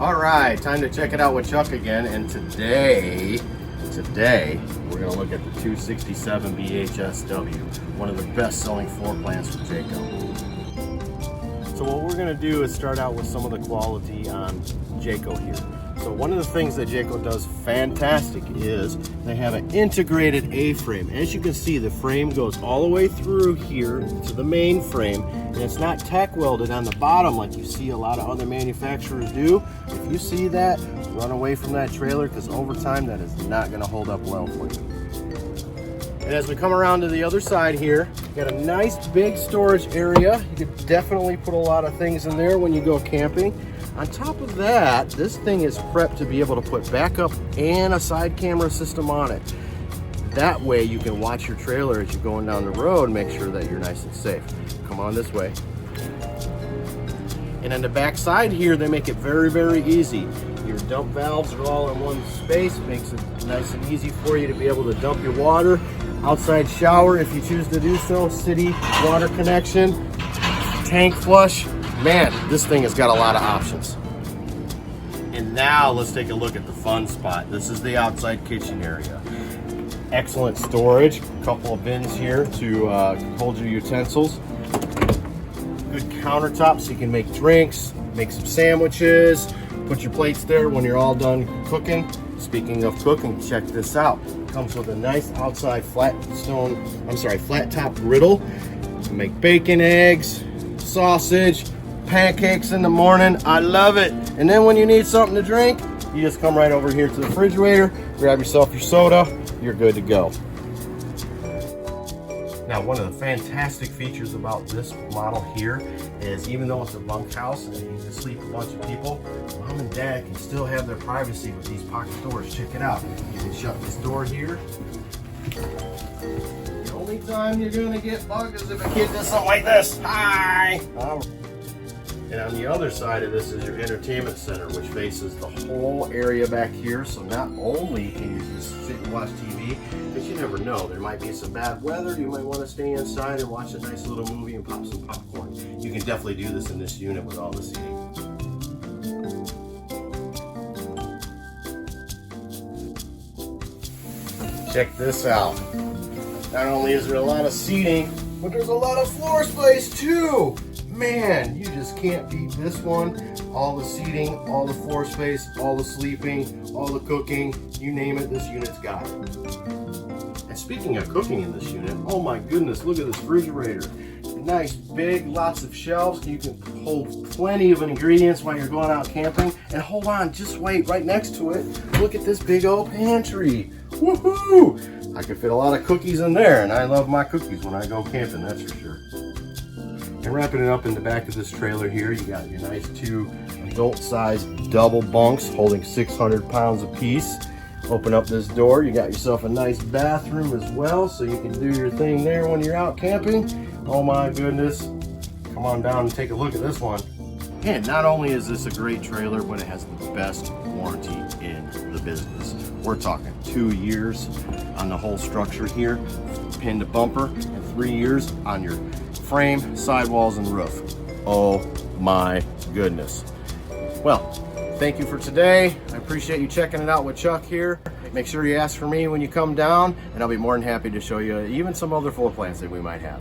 All right, time to check it out with Chuck again. And today we're gonna look at the 267 BHSW, one of the best-selling floor plans from Jayco. So what we're gonna do is start out with some of the quality on Jayco here. So one of the things that Jayco does fantastic is they have an integrated A-frame. As you can see, the frame goes all the way through here to the main frame, and it's not tack welded on the bottom like you see a lot of other manufacturers do. If you see that, run away from that trailer, because over time that is not going to hold up well for you. And as we come around to the other side here, you got a nice big storage area. You could definitely put a lot of things in there when you go camping. On top of that, this thing is prepped to be able to put backup and a side camera system on it. That way you can watch your trailer as you're going down the road and make sure that you're nice and safe. Come on this way. And on the back side here, they make it very, very easy. Your dump valves are all in one space. Makes it nice and easy for you to be able to dump your water. Outside shower if you choose to do so. City water connection. Tank flush. Man, this thing has got a lot of options. And now let's take a look at the fun spot. This is the outside kitchen area. Excellent storage. A couple of bins here to hold your utensils. Good countertop so you can make drinks, make some sandwiches, put your plates there when you're all done cooking. Speaking of cooking, check this out. It comes with a nice outside flat top griddle. You can make bacon, eggs, sausage, pancakes in the morning. I love it. And then when you need something to drink, you just come right over here to the refrigerator, grab yourself your soda, you're good to go. Now, one of the fantastic features about this model here is even though it's a bunkhouse and you can sleep a bunch of people, mom and dad can still have their privacy with these pocket doors. Check it out. You can shut this door here. The only time you're gonna get bugged is if a kid does something like this. Hi! And on the other side of this is your entertainment center, which faces the whole area back here. So not only can you just sit and watch TV, but you never know. There might be some bad weather. You might want to stay inside and watch a nice little movie and pop some popcorn. You can definitely do this in this unit with all the seating. Check this out. Not only is there a lot of seating, but there's a lot of floor space too. Man, you just can't beat this one. All the seating, all the floor space, all the sleeping, all the cooking, you name it, this unit's got it. And speaking of cooking in this unit, oh my goodness, look at this refrigerator. Nice, big, lots of shelves. You can hold plenty of ingredients while you're going out camping. And hold on, just wait, right next to it, look at this big old pantry. Woohoo! I could fit a lot of cookies in there, and I love my cookies when I go camping, that's for sure. And wrapping it up in the back of this trailer here, you got your nice 2 adult-sized double bunks holding 600 pounds apiece. Open up this door, you got yourself a nice bathroom as well, so you can do your thing there when you're out camping. Oh my goodness. Come on down and take a look at this one. And not only is this a great trailer, but it has the best warranty in the business. We're talking 2 years on the whole structure here, pin to bumper, and 3 years on your frame, sidewalls, and roof. Oh my goodness. Well, thank you for today. I appreciate you checking it out with Chuck here. Make sure you ask for me when you come down, and I'll be more than happy to show you even some other floor plans that we might have.